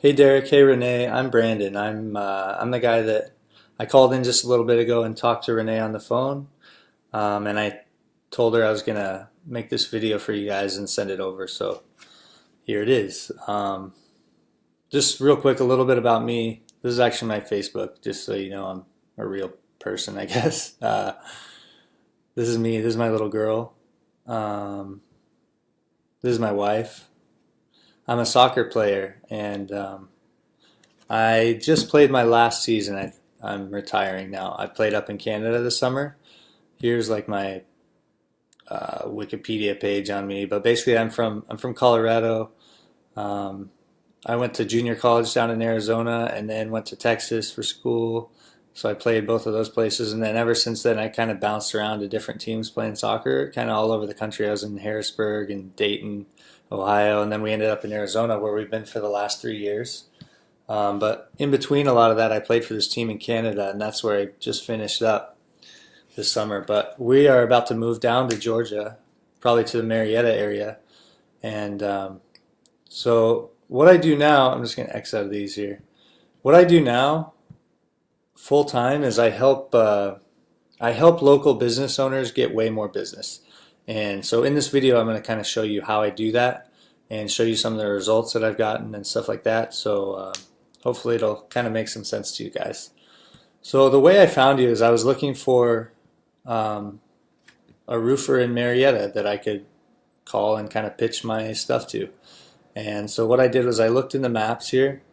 Hey Derek, hey Renee, I'm Brandon. I'm the guy that I called in just a little bit ago and talked to Renee on the phone, and I told her I was gonna make this video for you guys and send it over. So here it is. Just real quick, a little bit about me. This is actually my Facebook, just so you know I'm a real person, I guess. This is me. This is my little girl. Um, this is my wife. I'm a soccer player, and I just played my last season. I'm retiring now. I played up in Canada this summer. Here's like my Wikipedia page on me, but basically I'm from Colorado. Um, I went to junior college down in Arizona, and then went to Texas for school. So I played both of those places, and then ever since then I kind of bounced around to different teams playing soccer, kind of all over the country. I was in Harrisburg and Dayton, Ohio, and then we ended up in Arizona where we've been for the last 3 years. But in between a lot of that, I played for this team in Canada, and that's where I just finished up this summer. But we are about to move down to Georgia, probably to the Marietta area. And so what I do now, I'm just going to X out of these here. What I do now, full time, is I help local business owners get way more business. And so in this video, I'm going to kind of show you how I do that and show you some of the results that I've gotten and stuff like that. So hopefully it'll kind of make some sense to you guys. So the way I found you is I was looking for um, a roofer in Marietta that I could call and kind of pitch my stuff to. And so what I did was I looked in the maps here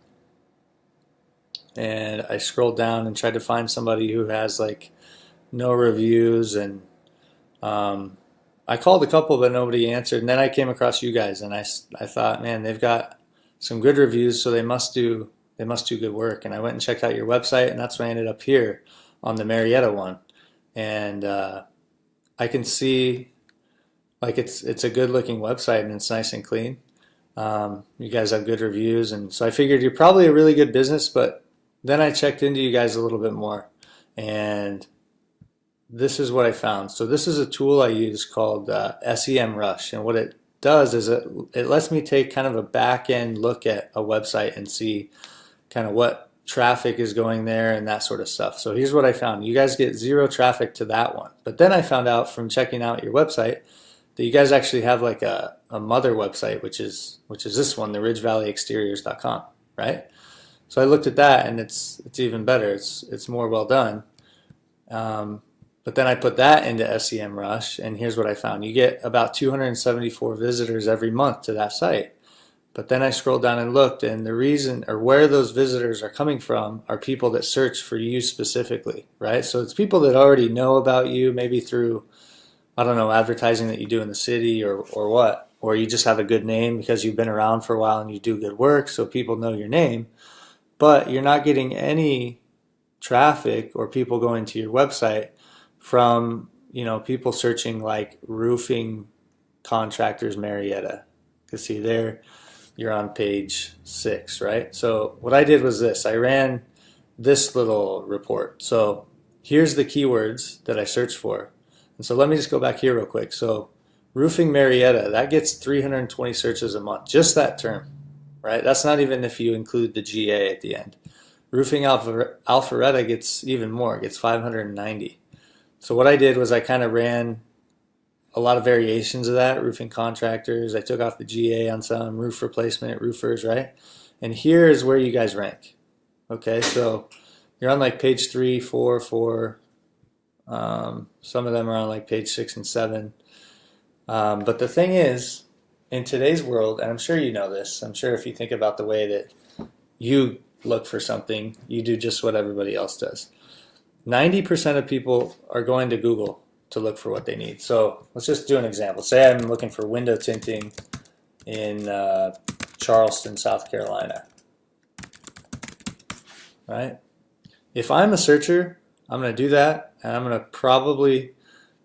and I scrolled down and tried to find somebody who has like no reviews, and um, I called a couple but nobody answered, and then I came across you guys, and I thought, man, they've got some good reviews, so they must do good work. And I went and checked out your website, and that's when I ended up here on the Marietta one. And I can see like it's a good looking website and it's nice and clean. You guys have good reviews, and so I figured you're probably a really good business. But then I checked into you guys a little bit more, and this is what I found. So this is a tool I use called SEM Rush, and what it does is it lets me take kind of a back end look at a website and see kind of what traffic is going there and that sort of stuff. So here's what I found. You guys get zero traffic to that one. But then I found out from checking out your website that you guys actually have like a mother website, which is this one, the ridgevalleyexteriors.com, right? So I looked at that, and it's even better. It's more well done. But then I put that into SEM Rush, and here's what I found. You get about 274 visitors every month to that site. But then I scrolled down and looked, and the reason or where those visitors are coming from are people that search for you specifically, right? So it's people that already know about you, maybe through, I don't know, advertising that you do in the city, or what. Or you just have a good name because you've been around for a while and you do good work, so people know your name. But you're not getting any traffic or people going to your website from, people searching like roofing contractors Marietta. You can see there you're on page 6, right? So what I did was this. I ran this little report. So here's the keywords that I searched for. And so let me just go back here real quick. So roofing Marietta, that gets 320 searches a month, just that term, right? That's not even if you include the GA at the end. Roofing Alpharetta gets even more, it gets 590. So what I did was I kind of ran a lot of variations of that, roofing contractors. I took off the GA on some, roof replacement roofers, right? And here is where you guys rank. Okay, so you're on like page 3, 4, 4. Some of them are on like page 6 and 7. But the thing is, in today's world, and I'm sure you know this, I'm sure if you think about the way that you look for something, you do just what everybody else does. 90% of people are going to Google to look for what they need. So let's just do an example. Say I'm looking for window tinting in Charleston, South Carolina, right? If I'm a searcher, I'm going to do that, and I'm going to probably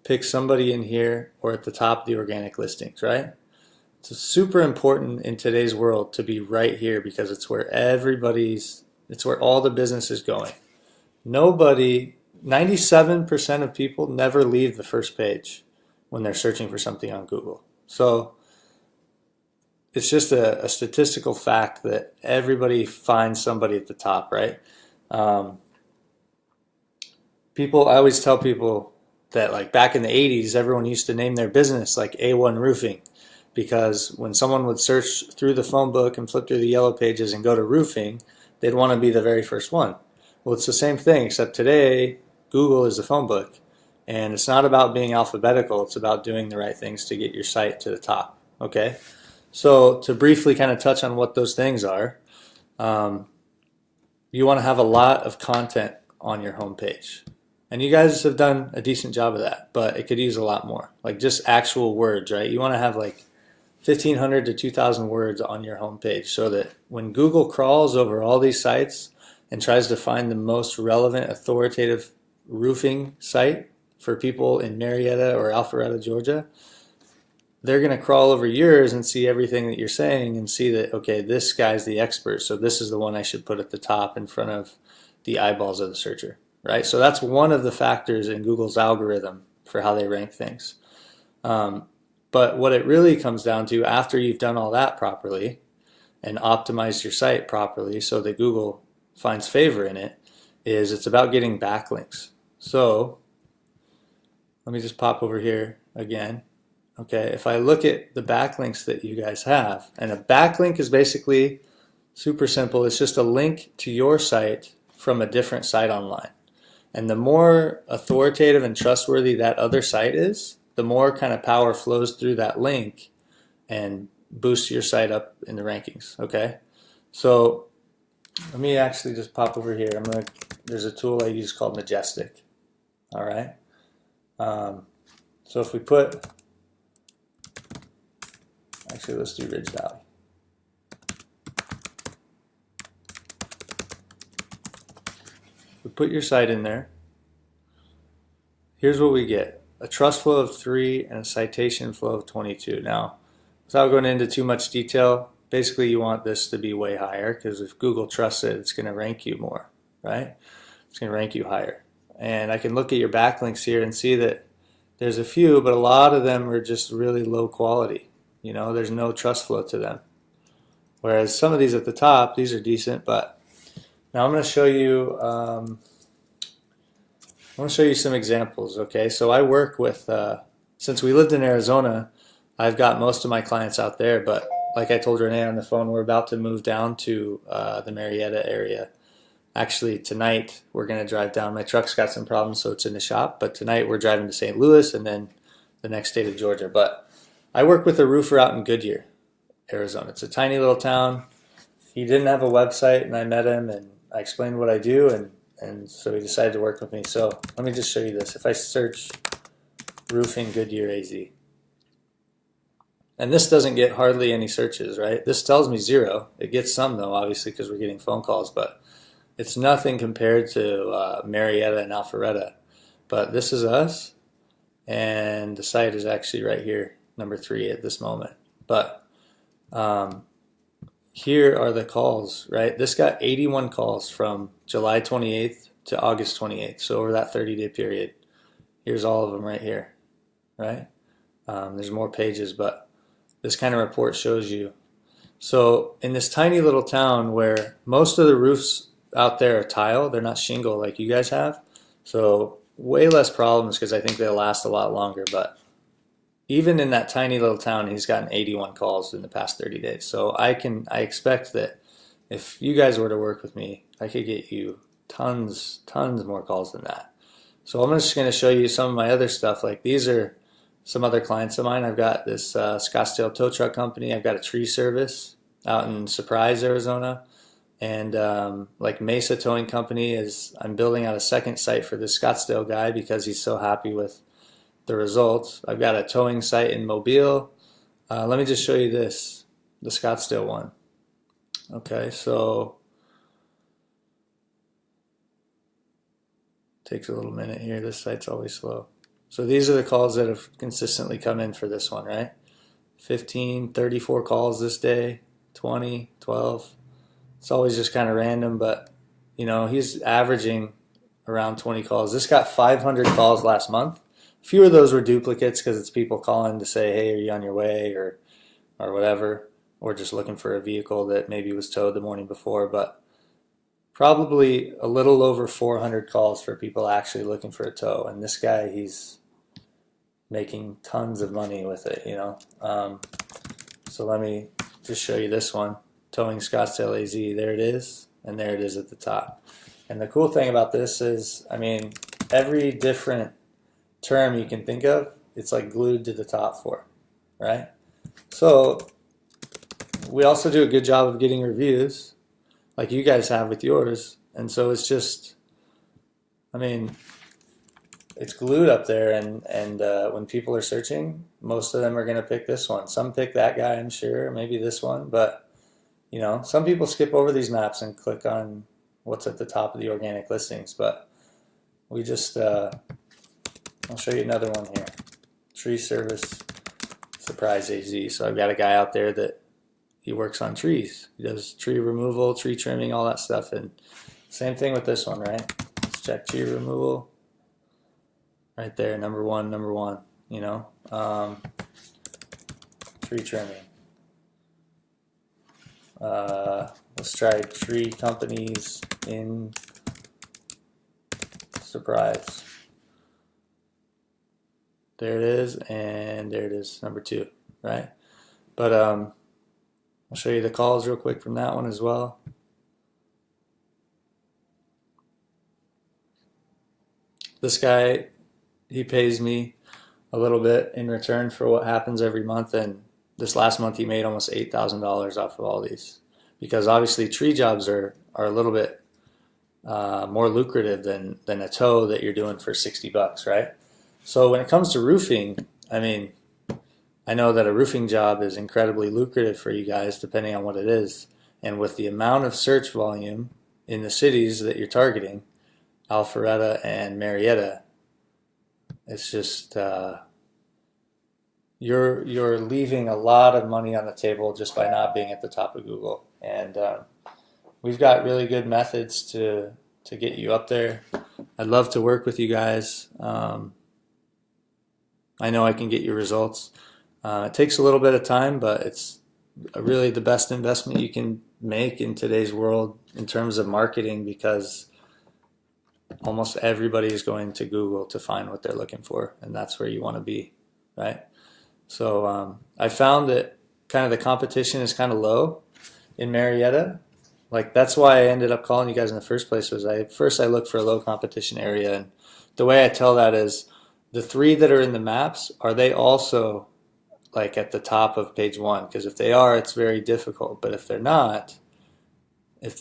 pick somebody in here or at the top of the organic listings, right? It's super important in today's world to be right here because it's where it's where all the business is going. 97% of people never leave the first page when they're searching for something on Google. So it's just a statistical fact that everybody finds somebody at the top, right? Um, I always tell people that like back in the 80s, everyone used to name their business like A1 Roofing because when someone would search through the phone book and flip through the yellow pages and go to roofing, they'd want to be the very first one. Well, it's the same thing, except today Google is the phone book. And it's not about being alphabetical, it's about doing the right things to get your site to the top. Okay? So, to briefly kind of touch on what those things are, um, you want to have a lot of content on your homepage. And you guys have done a decent job of that, but it could use a lot more. Like just actual words, right? You want to have like 1,500 to 2,000 words on your homepage so that when Google crawls over all these sites and tries to find the most relevant, authoritative roofing site for people in Marietta or Alpharetta, Georgia, they're going to crawl over yours and see everything that you're saying and see that, okay, this guy's the expert, so this is the one I should put at the top in front of the eyeballs of the searcher, right? So that's one of the factors in Google's algorithm for how they rank things. But what it really comes down to after you've done all that properly and optimized your site properly so that Google finds favor in it, is it's about getting backlinks. So let me just pop over here again. Okay, if I look at the backlinks that you guys have, and a backlink is basically super simple. It's just a link to your site from a different site online. And the more authoritative and trustworthy that other site is, the more kind of power flows through that link and boosts your site up in the rankings. Okay, so let me actually just pop over here. There's a tool I use called Majestic. All right. So if we put, actually let's do Ridge Valley. If we put your site in there, here's what we get. A trust flow of 3 and a citation flow of 22. Now, without going into too much detail, basically you want this to be way higher because if Google trusts it, it's going to rank you more, right? It's going to rank you higher. And I can look at your backlinks here and see that there's a few, but a lot of them are just really low quality. You know, there's no trust flow to them. Whereas some of these at the top, these are decent, but now I'm going to show you some examples, okay? So I work with, since we lived in Arizona, I've got most of my clients out there, but like I told Renee on the phone, we're about to move down to the Marietta area. Actually, tonight we're going to drive down. My truck's got some problems, so it's in the shop, but tonight we're driving to St. Louis and then the next state of Georgia. But I work with a roofer out in Goodyear, Arizona. It's a tiny little town. He didn't have a website, and I met him, and I explained what I do, and so he decided to work with me. So let me just show you this. If I search roofing Goodyear AZ, and this doesn't get hardly any searches, right? This tells me 0. It gets some, though, obviously, because we're getting phone calls, but it's nothing compared to Marietta and Alpharetta. But this is us, and the site is actually right here, number 3 at this moment. But here are the calls, right? This got 81 calls from July 28th to August 28th. So over that 30-day period, here's all of them right here, right? There's more pages, but this kind of report shows you. So in this tiny little town where most of the roofs out there are tile, they're not shingle like you guys have. So way less problems because I think they'll last a lot longer. But even in that tiny little town, he's gotten 81 calls in the past 30 days. So I expect that if you guys were to work with me, I could get you tons more calls than that. So I'm just going to show you some of my other stuff. Like these are some other clients of mine. I've got this Scottsdale tow truck company. I've got a tree service out in Surprise, Arizona. And like Mesa Towing Company I'm building out a second site for this Scottsdale guy because he's so happy with the results. I've got a towing site in Mobile. Let me just show you this, the Scottsdale one. Okay, so takes a little minute here. This site's always slow. So these are the calls that have consistently come in for this one, right? 15, 34 calls this day, 20, 12. It's always just kind of random, but you know, he's averaging around 20 calls. This got 500 calls last month. A few of those were duplicates because it's people calling to say, hey, are you on your way or whatever. or just looking for a vehicle that maybe was towed the morning before, but probably a little over 400 calls for people actually looking for a tow. And this guy, he's making tons of money with it, you know. So let me just show you this one, towing Scottsdale AZ. There it is, and there it is at the top. And the cool thing about this is, I mean, every different term you can think of, it's like glued to the top for, right? So we also do a good job of getting reviews, like you guys have with yours. And so it's just, I mean, it's glued up there, and when people are searching, most of them are going to pick this one. Some pick that guy, I'm sure, maybe this one, but you know, some people skip over these maps and click on what's at the top of the organic listings. But we just, I'll show you another one here. Tree Service Surprise AZ. So I've got a guy out there that he works on trees. He does tree removal, tree trimming, all that stuff. And same thing with this one, right? Let's check tree removal. Right there, number one, you know. Tree trimming. Let's try tree companies in Surprise. There it is, and there it is, number 2, right? But I'll show you the calls real quick from that one as well. This guy, he pays me a little bit in return for what happens every month, and this last month he made almost $8,000 off of all these, because obviously tree jobs are a little bit more lucrative than a tow that you're doing for $60, right? So when it comes to roofing, I mean, I know that a roofing job is incredibly lucrative for you guys depending on what it is, and with the amount of search volume in the cities that you're targeting, Alpharetta and Marietta, it's just you're leaving a lot of money on the table just by not being at the top of Google. And we've got really good methods to get you up there. I'd love to work with you guys. I know I can get you results. It takes a little bit of time, but it's really the best investment you can make in today's world in terms of marketing, because almost everybody is going to Google to find what they're looking for, and that's where you want to be, right? So I found that kind of the competition is kind of low in Marietta. Like, that's why I ended up calling you guys in the first place. Was first I looked for a low competition area, and the way I tell that is the 3 that are in the maps, are they also like at the top of page 1? Because if they are, it's very difficult. But if they're not, if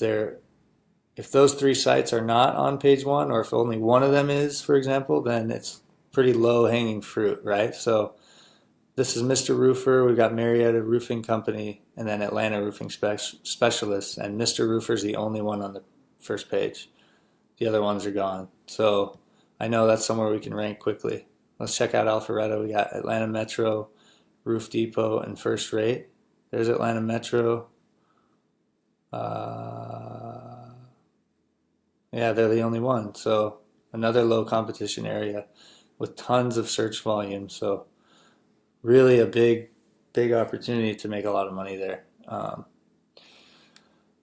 those 3 sites are not on page 1, or if only one of them is, for example, then it's pretty low hanging fruit, right? So this is Mr. Roofer. We've got Marietta Roofing Company, and then Atlanta Roofing Specialists. And Mr. Roofer is the only one on the first page. The other ones are gone. So I know that's somewhere we can rank quickly. Let's check out Alpharetta. We got Atlanta Metro, Roof Depot, and First Rate. There's Atlanta Metro. Yeah, they're the only one. So another low competition area with tons of search volume. So really a big opportunity to make a lot of money there.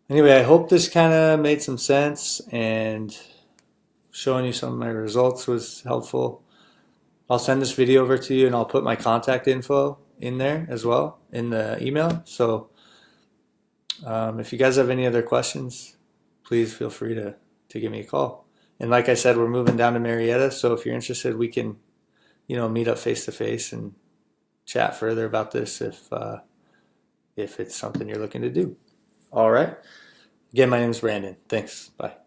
Anyway, I hope this kind of made some sense, and showing you some of my results was helpful. I'll send this video over to you, and I'll put my contact info in there as well in the email. So if you guys have any other questions, please feel free to give me a call. And like I said, we're moving down to Marietta, so if you're interested, we can, you know, meet up face to face and chat further about this if it's something you're looking to do. All right. Again, my name is Brandon. Thanks. Bye.